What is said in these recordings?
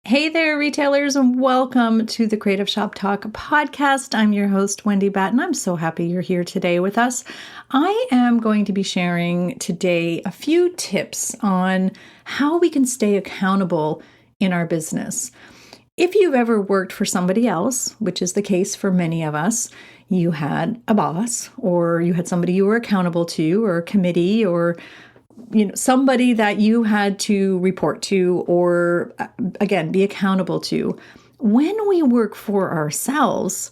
Hey there, retailers, and welcome to the Creative Shop Talk podcast. I'm your host, Wendy Batten. I'm so happy you're here today with us. I am going to be sharing today a few tips on how we can stay accountable in our business. If you've ever worked for somebody else, which is the case for many of us, you had a boss or you had somebody you were accountable to, or a committee, or somebody that you had to report to or, again, be accountable to. When we work for ourselves,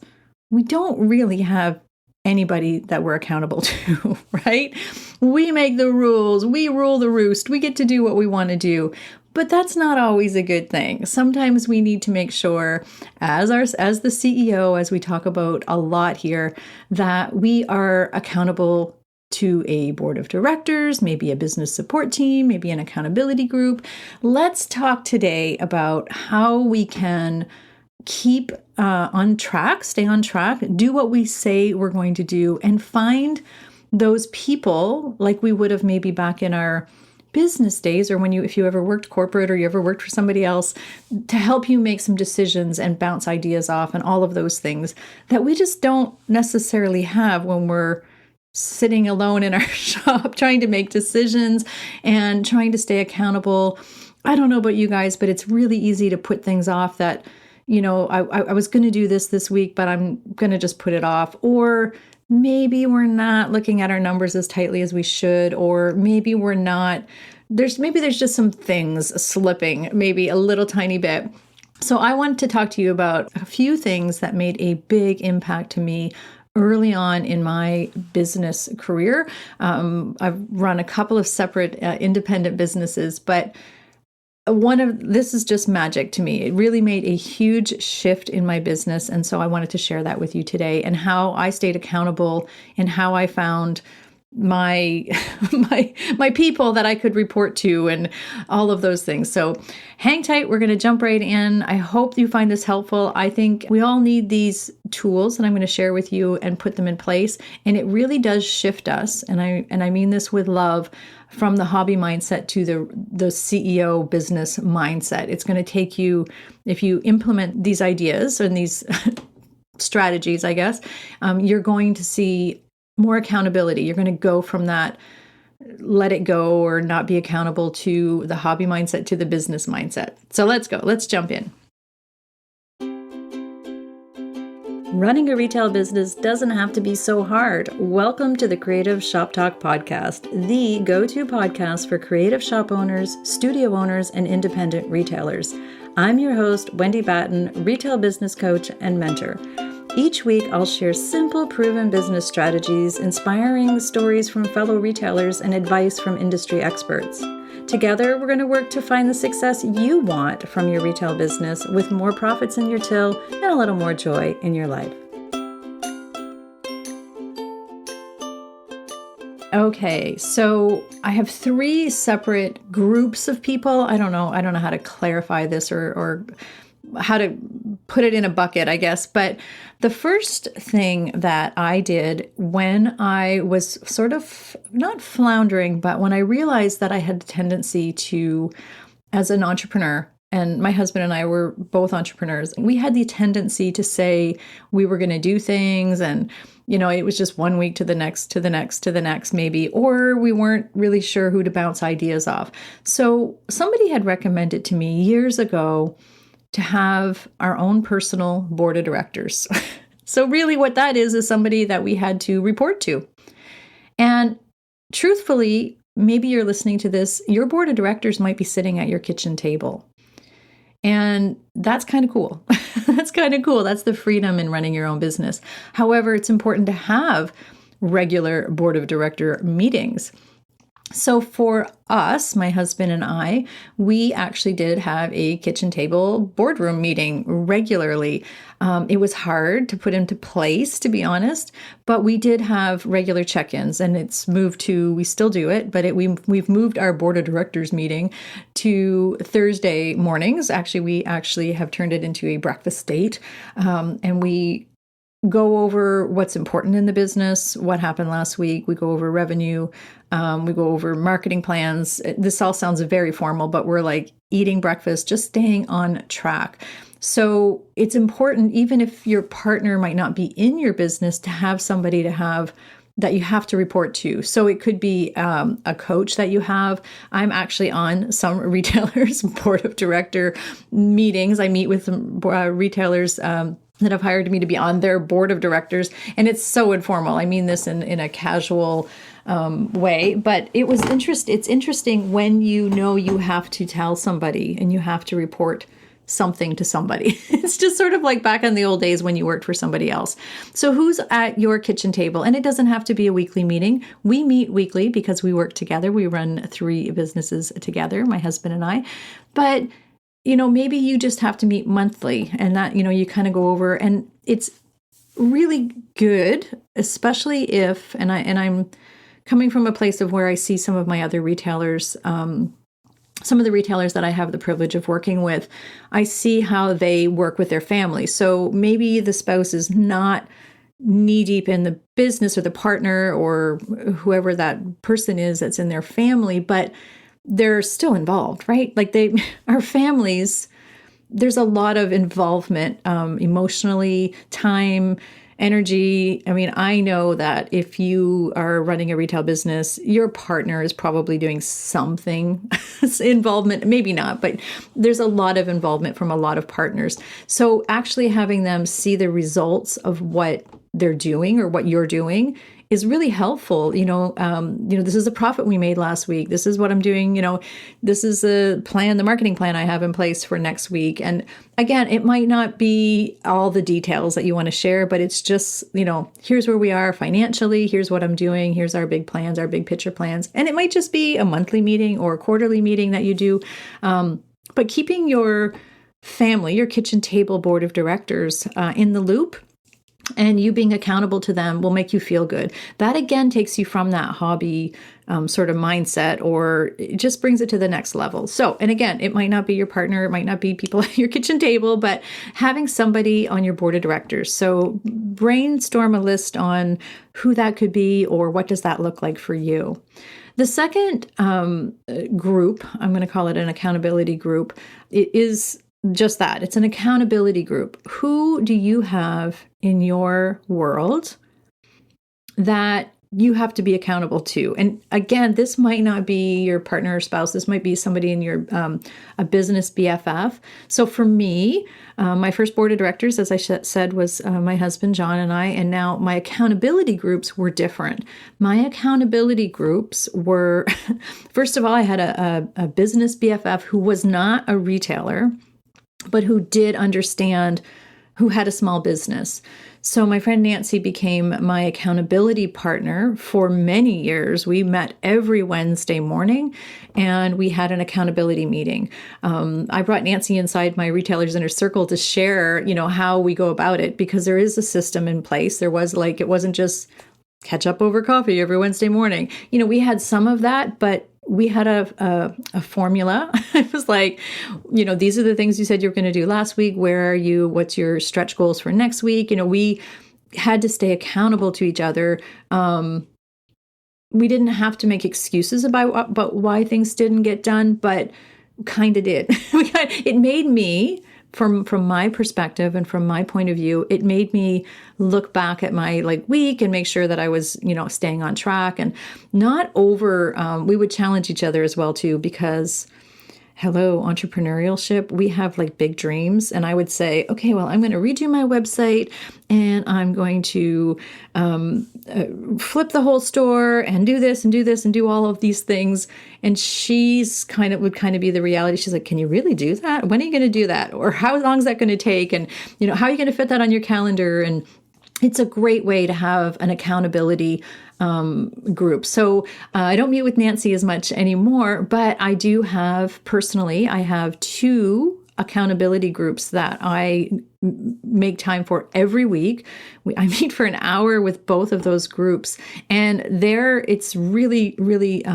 we don't really have anybody that we're accountable to, right? We make the rules, we rule the roost, we get to do what we want to do. But that's not always a good thing. Sometimes we need to make sure, as the CEO, as we talk about a lot here, that we are accountable to a board of directors, maybe a business support team, maybe an accountability group. Let's talk today about how we can keep on track, stay on track, do what we say we're going to do, and find those people like we would have maybe back in our business days, or if you ever worked corporate or you ever worked for somebody else, to help you make some decisions and bounce ideas off and all of those things that we just don't necessarily have when we're sitting alone in our shop trying to make decisions and trying to stay accountable. I don't know about you guys, but it's really easy to put things off that, I was going to do this week, but I'm going to just put it off. Or maybe we're not looking at our numbers as tightly as we should, or maybe we're not. There's just some things slipping, maybe a little tiny bit. So I wanted to talk to you about a few things that made a big impact to me early on in my business career. I've run a couple of separate independent businesses, but this is just magic to me. It really made a huge shift in my business. And so I wanted to share that with you today, and how I stayed accountable and how I found my people that I could report to and all of those things. So hang tight. We're going to jump right in. I hope you find this helpful. I think we all need these tools that I'm going to share with you and put them in place. And it really does shift us. And I mean this with love, from the hobby mindset to the CEO business mindset. It's going to take you, if you implement these ideas and these strategies, I guess, you're going to see more accountability. You're going to go from that let it go or not be accountable to the hobby mindset to the business mindset. So let's go. Let's jump in. Running a retail business doesn't have to be so hard. Welcome to the Creative Shop Talk podcast, the go-to podcast for creative shop owners, studio owners, and independent retailers. I'm your host, Wendy Batten, retail business coach and mentor. Each week, I'll share simple, proven business strategies, inspiring stories from fellow retailers, and advice from industry experts. Together, we're going to work to find the success you want from your retail business, with more profits in your till and a little more joy in your life. Okay, so I have three separate groups of people. I don't know how to clarify this or how to put it in a bucket, I guess. But the first thing that I did when I was sort of not floundering, but when I realized that I had a tendency to, as an entrepreneur, and my husband and I were both entrepreneurs, we had the tendency to say we were going to do things, and it was just one week to the next maybe, or we weren't really sure who to bounce ideas off. So somebody had recommended to me years ago to have our own personal board of directors. So really what that is somebody that we had to report to. And truthfully, maybe you're listening to this, your board of directors might be sitting at your kitchen table. And that's kind of cool. That's kind of cool. That's the freedom in running your own business. However, it's important to have regular board of director meetings. So for us, my husband and I, we actually did have a kitchen table boardroom meeting regularly. It was hard to put into place, to be honest, but we did have regular check-ins, and it's moved to, we still do it, but we've moved our board of directors meeting to Thursday mornings. Actually, we have turned it into a breakfast date, and we go over what's important in the business, what happened last week. We go over revenue. We go over marketing plans. This all sounds very formal, but we're like eating breakfast, just staying on track. So it's important, even if your partner might not be in your business, to have somebody that you have to report to. So it could be a coach that you have. I'm actually on some retailers' board of director meetings. I meet with some retailers that have hired me to be on their board of directors. And it's so informal. I mean this in a casual way. But it's interesting when you have to tell somebody and you have to report something to somebody. It's just sort of like back in the old days when you worked for somebody else. So who's at your kitchen table? And it doesn't have to be a weekly meeting. We meet weekly because we work together. We run 3 businesses together, my husband and I. But, maybe you just have to meet monthly, and that, you kind of go over, and it's really good, especially if, and I'm coming from a place of where I see some of my other retailers, some of the retailers that I have the privilege of working with, I see how they work with their family. So maybe the spouse is not knee deep in the business, or the partner or whoever that person is that's in their family, but they're still involved, right? Like our families, there's a lot of involvement, emotionally, time, energy. I mean, I know that if you are running a retail business, your partner is probably doing something involvement, maybe not, but there's a lot of involvement from a lot of partners. So actually having them see the results of what they're doing or what you're doing is really helpful. This is a profit we made last week. This is what I'm doing. This is the marketing plan I have in place for next week. And again, it might not be all the details that you want to share, but it's just, here's where we are financially. Here's what I'm doing. Here's our big plans, our big picture plans. And it might just be a monthly meeting or a quarterly meeting that you do. But keeping your family, your kitchen table board of directors in the loop, and you being accountable to them will make you feel good. That again takes you from that hobby sort of mindset, or it just brings it to the next level. So, and again, it might not be your partner, it might not be people at your kitchen table, but having somebody on your board of directors. So brainstorm a list on who that could be, or what does that look like for you. The second group, I'm going to call it an accountability group, is just that. It's an accountability group. Who do you have in your world that you have to be accountable to? And again, this might not be your partner or spouse. This might be somebody in your a business BFF. So for me, my first board of directors, as I said, was my husband, John, and I. And now my accountability groups were different. My accountability groups were, first of all, I had a business BFF who was not a retailer, but who did understand, who had a small business. So my friend Nancy became my accountability partner for many years. We met every Wednesday morning and we had an accountability meeting. I brought Nancy inside my Retailers Inner Circle to share, how we go about it, because there is a system in place. It wasn't just catch up over coffee every Wednesday morning. We had some of that, but we had a formula. It was like, these are the things you said you were going to do last week. Where are you? What's your stretch goals for next week? We had to stay accountable to each other. We didn't have to make excuses about why things didn't get done, but kind of did. It made me, from my perspective and from my point of view, it made me look back at my week and make sure that I was, staying on track and not over. We would challenge each other as well too, because hello, entrepreneurship, we have big dreams. And I would say, okay, well, I'm going to redo my website and I'm going to flip the whole store and do this and do this and do all of these things. And she's would be the reality. She's like, can you really do that? When are you going to do that? Or how long is that going to take? And, how are you going to fit that on your calendar? And it's a great way to have an accountability group. So I don't meet with Nancy as much anymore, but I do have, personally, I have 2 accountability groups that I make time for every week. I meet for an hour with both of those groups, and it's really, really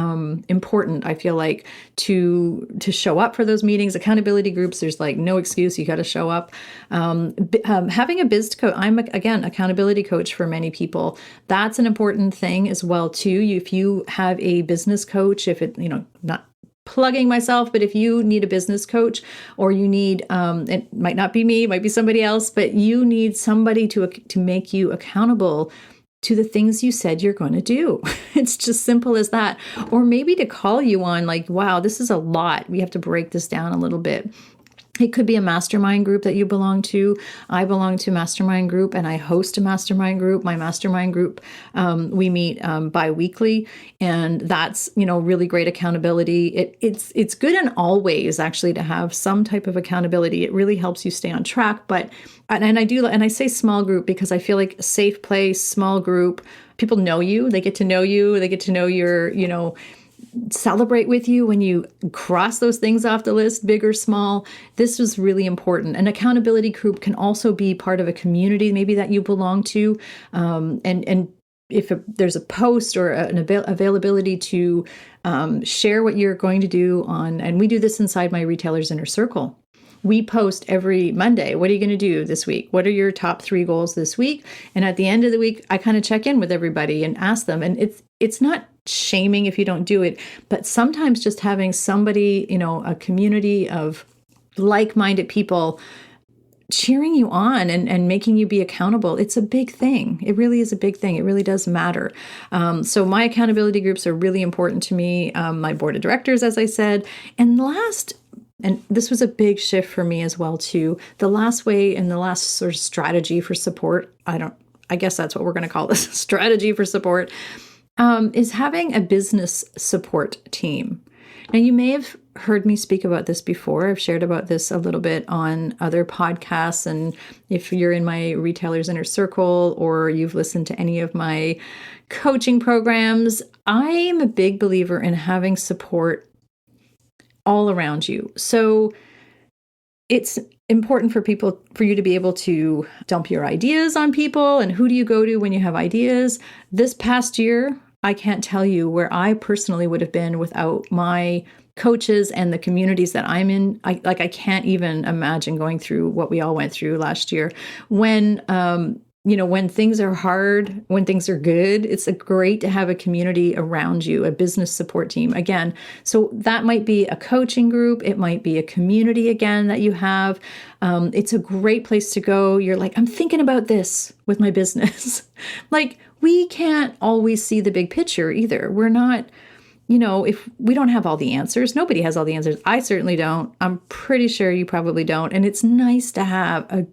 important, I feel like, to show up for those meetings. Accountability groups, there's no excuse, you got to show up. Having a biz coach, I'm again accountability coach for many people. That's an important thing as well too. If you have a business coach, if it not plugging myself, but if you need a business coach or you need, it might not be me, it might be somebody else, but you need somebody to make you accountable to the things you said you're going to do. It's just simple as that. Or maybe to call you on like, wow, this is a lot. We have to break this down a little bit. It could be a mastermind group that you belong to. I belong to Mastermind Group and I host a mastermind group. My mastermind group, we meet bi-weekly, and that's, really great accountability. It's good in all ways actually to have some type of accountability. It really helps you stay on track. But and I say small group because I feel like a safe place, small group, people know you, they get to know you, they get to know your, celebrate with you when you cross those things off the list, big or small. This was really important. An accountability group can also be part of a community, maybe that you belong to. And if there's a post or an availability to share what you're going to do on, and we do this inside my Retailers Inner Circle. We post every Monday. What are you going to do this week? What are your top 3 goals this week? And at the end of the week, I kind of check in with everybody and ask them. And it's not shaming if you don't do it, but sometimes just having somebody, a community of like-minded people cheering you on and making you be accountable. It's a big thing. It really is a big thing. It really does matter. So my accountability groups are really important to me. My board of directors, as I said, and this was a big shift for me as well, too. The last way and the last sort of strategy for support, I guess that's what we're going to call this, strategy for support, is having a business support team. Now, you may have heard me speak about this before. I've shared about this a little bit on other podcasts. And if you're in my Retailers Inner Circle or you've listened to any of my coaching programs, I'm a big believer in having support all around you. So it's important for you to be able to dump your ideas on people. And who do you go to when you have ideas? This past year, I can't tell you where I personally would have been without my coaches and the communities that I'm in. I can't even imagine going through what we all went through last year. When things are hard, when things are good, it's great to have a community around you, a business support team. Again, so that might be a coaching group. It might be a community again that you have. It's a great place to go. You're like, I'm thinking about this with my business. Like, we can't always see the big picture either. We're not, if we don't have all the answers, nobody has all the answers. I certainly don't. I'm pretty sure you probably don't. And it's nice to have a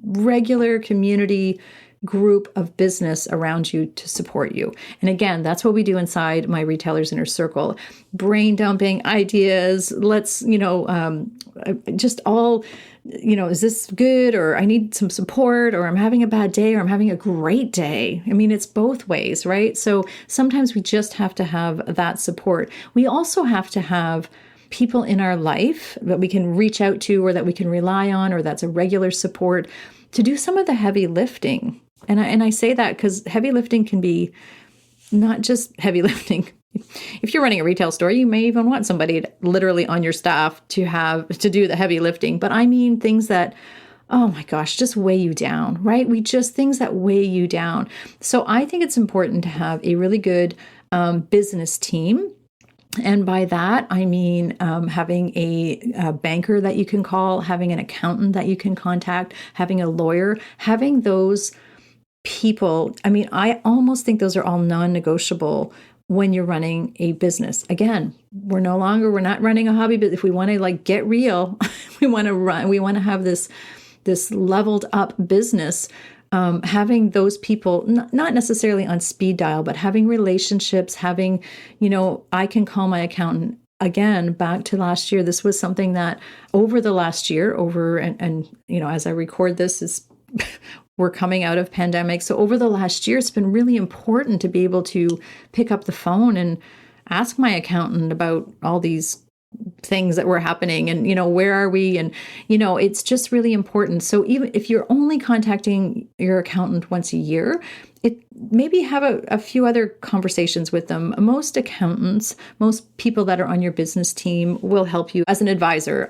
regular community group of business around you to support you. And again, that's what we do inside my Retailers Inner Circle. Brain dumping ideas. Let's, just all, is this good? Or I need some support, or I'm having a bad day, or I'm having a great day. I mean, it's both ways, right? So sometimes we just have to have that support. We also have to have people in our life that we can reach out to, or that we can rely on, or that's a regular support to do some of the heavy lifting. And I say that because heavy lifting can be not just heavy lifting. If you're running a retail store, you may even want somebody literally on your staff to do the heavy lifting. But I mean things that, oh my gosh, just weigh you down, right? things that weigh you down. So I think it's important to have a really good business team. And by that, I mean having a banker that you can call, having an accountant that you can contact, having a lawyer, having those people. I mean, I almost think those are all non-negotiable when you're running a business. Again, we're not running a hobby, but if we want to get real, we want to have this leveled up business. Having those people, not necessarily on speed dial, but having relationships, having, I can call my accountant. Again, back to last year, this was something that over the last year, as I record this, we're coming out of pandemic. So over the last year, it's been really important to be able to pick up the phone and ask my accountant about all these things that were happening and, where are we? And, it's just really important. So even if you're only contacting your accountant once a year, maybe have a few other conversations with them. Most accountants, most people that are on your business team will help you as an advisor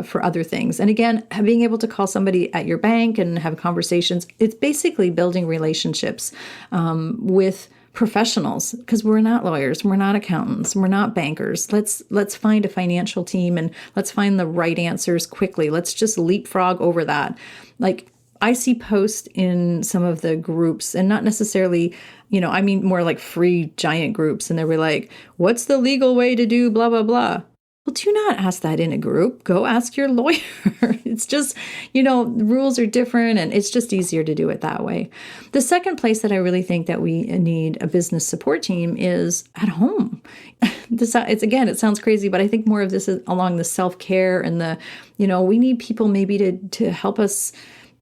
for other things. And again, being able to call somebody at your bank and have conversations, it's basically building relationships with professionals, because we're not lawyers, we're not accountants, we're not bankers. Let's find a financial team and let's find the right answers quickly. Let's just leapfrog over that. Like, I see posts in some of the groups, and not necessarily, I mean more like free giant groups, and they were like, what's the legal way to do blah, blah, blah. Well, do not ask that in a group. Go ask your lawyer. It's just, the rules are different, and it's just easier to do it that way. The second place that I really think that we need a business support team is at home. It sounds crazy, but I think more of this is along the self-care and the, we need people maybe to help us,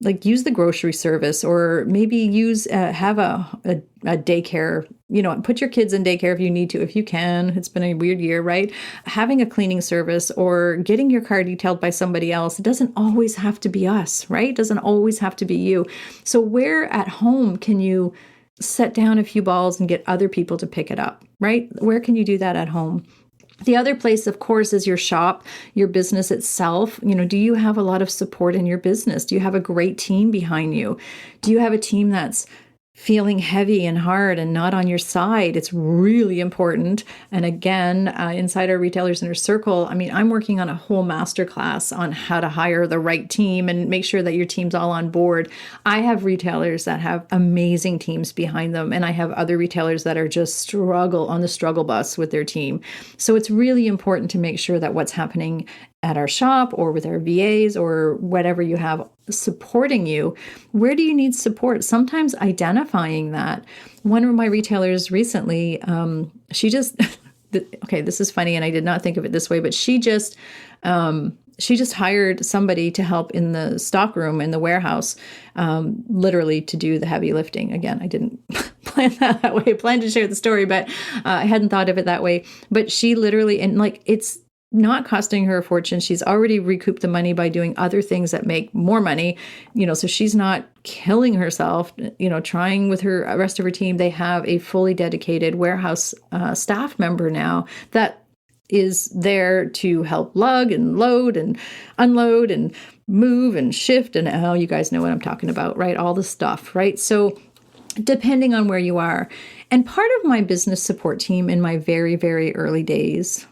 like, use the grocery service, or maybe have a daycare, put your kids in daycare if you need to, if you can. It's been a weird year, right? Having a cleaning service or getting your car detailed by somebody else. It doesn't always have to be us, right? It doesn't always have to be you. So where at home can you set down a few balls and get other people to pick it up, right? Where can you do that at home? The other place, of course, is your shop, your business itself. Do you have a lot of support in your business? Do you have a great team behind you? Do you have a team that's feeling heavy and hard and not on your side? It's really important. And again, inside our Retailers Inner Circle, I'm working on a whole masterclass on how to hire the right team and make sure that your team's all on board. I have retailers that have amazing teams behind them, and I have other retailers that are just struggle on the struggle bus with their team. So it's really important to make sure that what's happening at our shop or with our VAs or whatever you have supporting you, where do you need support? Sometimes identifying that. One of my retailers recently, she just, okay, this is funny, and I did not think of it this way, but she just hired somebody to help in the stock room in the warehouse, literally to do the heavy lifting. Again, I didn't plan that way. I planned to share the story, but I hadn't thought of it that way. But she literally, and like, it's not costing her a fortune. She's already recouped the money by doing other things that make more money, so she's not killing herself, trying with her rest of her team. They have a fully dedicated warehouse staff member now that is there to help lug and load and unload and move and shift. And you guys know what I'm talking about, right? All the stuff, right? So depending on where you are. And part of my business support team in my very, very early days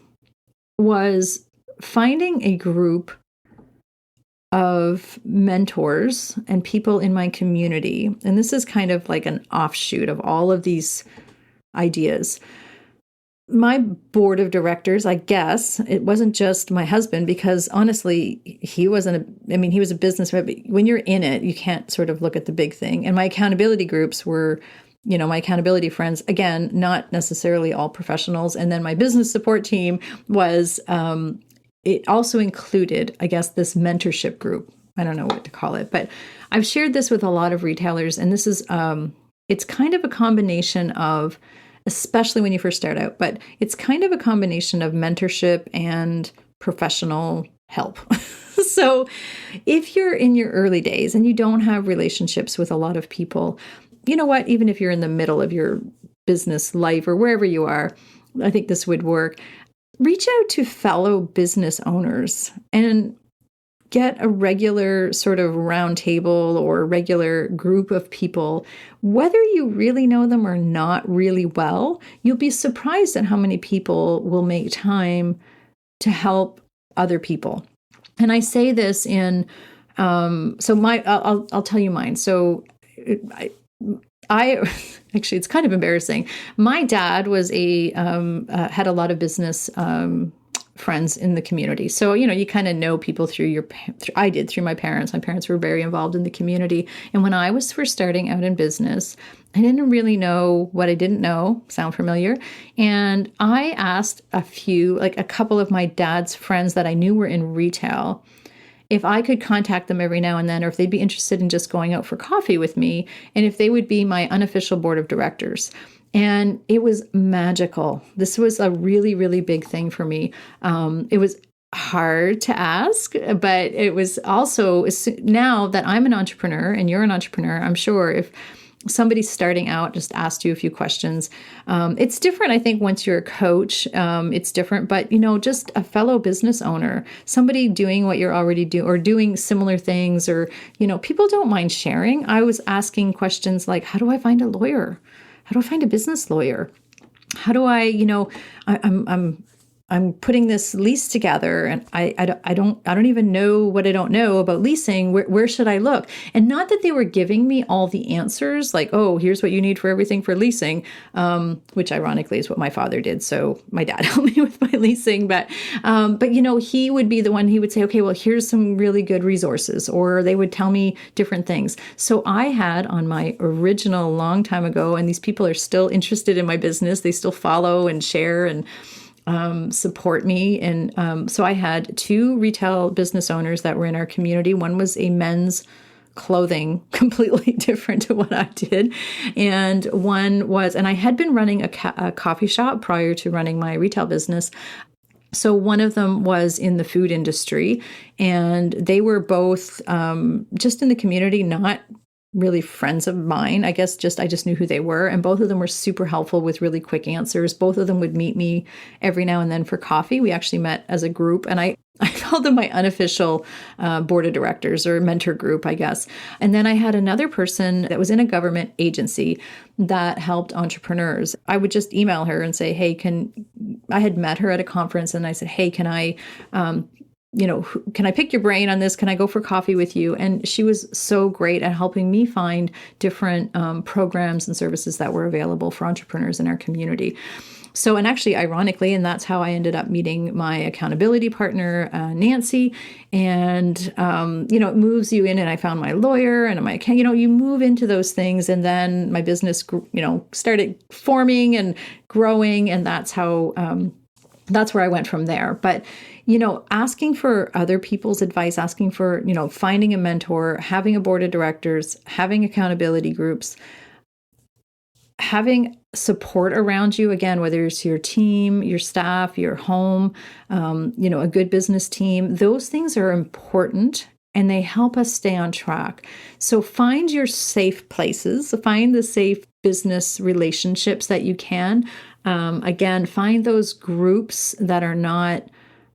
was finding a group of mentors and people in my community. And this is kind of like an offshoot of all of these ideas. My board of directors, I guess, it wasn't just my husband, because honestly, he was a businessman, but when you're in it, you can't sort of look at the big thing. And my accountability groups were my accountability friends, again, not necessarily all professionals. And then my business support team was, it also included, I guess, this mentorship group. I don't know what to call it, but I've shared this with a lot of retailers. And this is, it's kind of a combination of, especially when you first start out, but it's kind of a combination of mentorship and professional help. So if you're in your early days and you don't have relationships with a lot of people, you know what, even if you're in the middle of your business life or wherever you are, I think this would work. Reach out to fellow business owners and get a regular sort of round table or regular group of people. Whether you really know them or not really well, you'll be surprised at how many people will make time to help other people. And I say this in, I'll tell you mine. So I actually, it's kind of embarrassing. My dad was had a lot of business friends in the community. So, you kind of know people through I did through my parents. My parents were very involved in the community. And when I was first starting out in business, I didn't really know what I didn't know. Sound familiar? And I asked a couple of my dad's friends that I knew were in retail, if I could contact them every now and then, or if they'd be interested in just going out for coffee with me, and if they would be my unofficial board of directors. And it was magical. This was a really, really big thing for me. It was hard to ask, but it was also, now that I'm an entrepreneur and you're an entrepreneur, I'm sure if somebody's starting out, just asked you a few questions. It's different, I think, once you're a coach, it's different, but just a fellow business owner, somebody doing what you're already doing or doing similar things, or, people don't mind sharing. I was asking questions like, how do I find a lawyer? how do I find a business lawyer? How do I, I'm putting this lease together, and I don't even know what I don't know about leasing. Where should I look? And not that they were giving me all the answers, like, oh, here's what you need for everything for leasing, which ironically is what my father did. So my dad helped me with my leasing, but he would be the one. He would say, okay, well, here's some really good resources, or they would tell me different things. So I had on my original long time ago, and these people are still interested in my business. They still follow and share and support me. And so I had 2 retail business owners that were in our community. One was a men's clothing, completely different to what I did. And and I had been running a coffee shop prior to running my retail business. So one of them was in the food industry, and they were both just in the community, not really friends of mine. I just knew who they were. And both of them were super helpful with really quick answers. Both of them would meet me every now and then for coffee. We actually met as a group, and I called them my unofficial board of directors or mentor group, I guess. And then I had another person that was in a government agency that helped entrepreneurs. I would just email her and say, hey, I had met her at a conference, and I said, hey, can I pick your brain on this? Can I go for coffee with you? And she was so great at helping me find different programs and services that were available for entrepreneurs in our community. So, and actually, ironically, and that's how I ended up meeting my accountability partner, Nancy. And, it moves you in, and I found my lawyer and my, you move into those things. And then my business, started forming and growing. And that's how, that's where I went from there. But, asking for other people's advice, asking for, finding a mentor, having a board of directors, having accountability groups, having support around you, again, whether it's your team, your staff, your home, a good business team, those things are important. And they help us stay on track. So find your safe places, find the safe business relationships that you can. Again, find those groups that are not,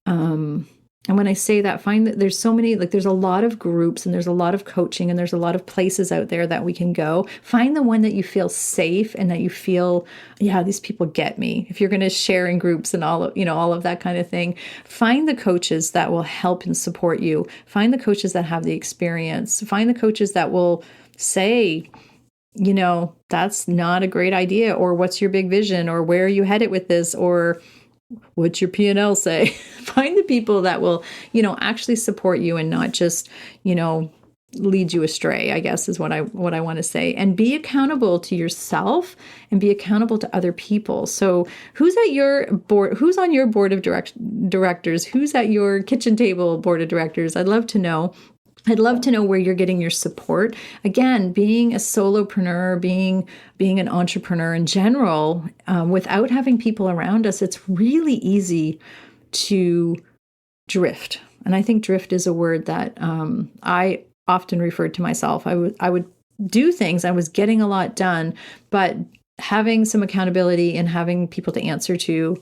and when I say that, find that there's so many, there's a lot of groups, and there's a lot of coaching, and there's a lot of places out there that we can go. Find the one that you feel safe and that you feel, yeah, these people get me. If you're going to share in groups and all of that kind of thing, find the coaches that will help and support you. Find the coaches that have the experience. Find the coaches that will say, that's not a great idea, or what's your big vision, or where are you headed with this, or what's your P&L say? Find the people that will, actually support you and not just, lead you astray, I guess is what I want to say. And be accountable to yourself and be accountable to other people. So who's at your board? Who's on your board of directors? Who's at your kitchen table board of directors? I'd love to know. I'd love to know where you're getting your support. Again, being a solopreneur, being an entrepreneur in general, without having people around us, it's really easy to drift. And I think drift is a word that I often referred to myself. I would do things. I was getting a lot done, but having some accountability and having people to answer to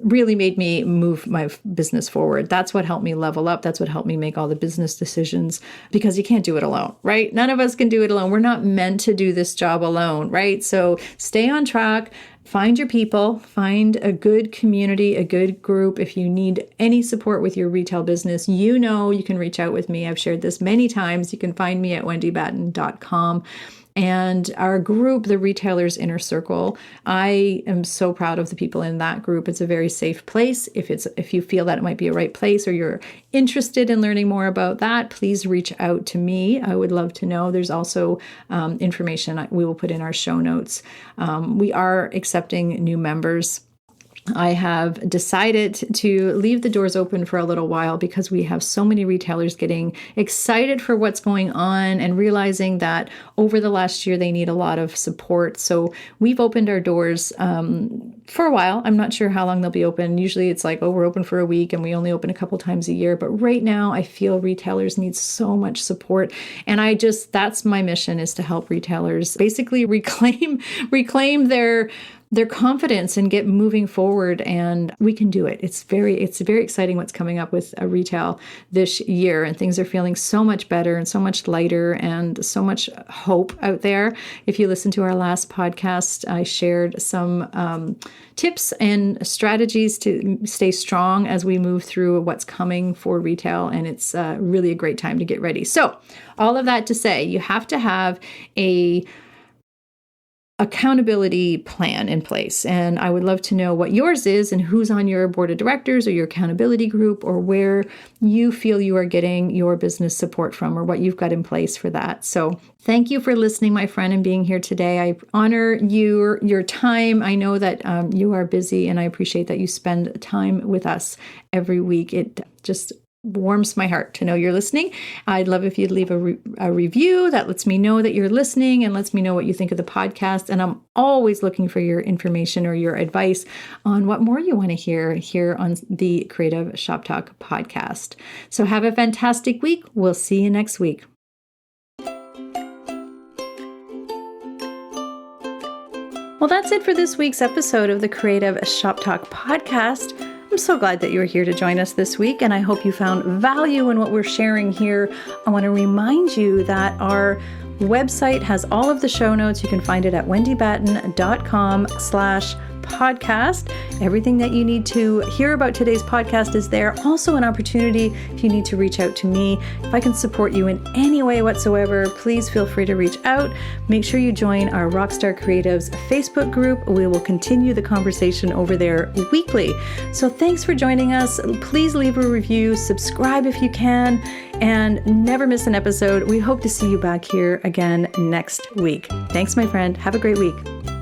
really made me move my business forward. That's what helped me level up. That's what helped me make all the business decisions, because you can't do it alone, right? None of us can do it alone. We're not meant to do this job alone, right? So stay on track, find your people, find a good community, a good group. If you need any support with your retail business, you can reach out with me. I've shared this many times. You can find me at wendybatten.com. And our group, the Retailers Inner Circle, I am so proud of the people in that group. It's a very safe place. If you feel that it might be a right place, or you're interested in learning more about that, please reach out to me. I would love to know. There's also information we will put in our show notes. We are accepting new members. I have decided to leave the doors open for a little while, because we have so many retailers getting excited for what's going on and realizing that over the last year they need a lot of support. So we've opened our doors for a while. I'm not sure how long they'll be open. Usually it's like, we're open for a week and we only open a couple times a year. But right now I feel retailers need so much support. And that's my mission, is to help retailers basically reclaim their confidence and get moving forward, and we can do it. It's very exciting what's coming up with retail this year, and things are feeling so much better and so much lighter and so much hope out there. If you listen to our last podcast, I shared some tips and strategies to stay strong as we move through what's coming for retail, and it's really a great time to get ready. So all of that to say, you have to have a accountability plan in place. And I would love to know what yours is and who's on your board of directors or your accountability group, or where you feel you are getting your business support from, or what you've got in place for that. So thank you for listening, my friend, and being here today. I honor your time. I know that you are busy, and I appreciate that you spend time with us every week. It just warms my heart to know you're listening. I'd love if you'd leave a review that lets me know that you're listening and lets me know what you think of the podcast. And I'm always looking for your information or your advice on what more you want to hear here on the Creative Shop Talk podcast. So have a fantastic week. We'll see you next week. Well, that's it for this week's episode of the Creative Shop Talk podcast. I'm so glad that you're here to join us this week, and I hope you found value in what we're sharing here. I want to remind you that our website has all of the show notes. You can find it at wendybatten.com/podcast. Everything that you need to hear about today's podcast is there. Also an opportunity if you need to reach out to me. If I can support you in any way whatsoever, please feel free to reach out. Make sure you join our Rockstar Creatives Facebook group. We will continue the conversation over there weekly. So thanks for joining us. Please leave a review, subscribe if you can, and never miss an episode. We hope to see you back here again next week. Thanks, my friend. Have a great week.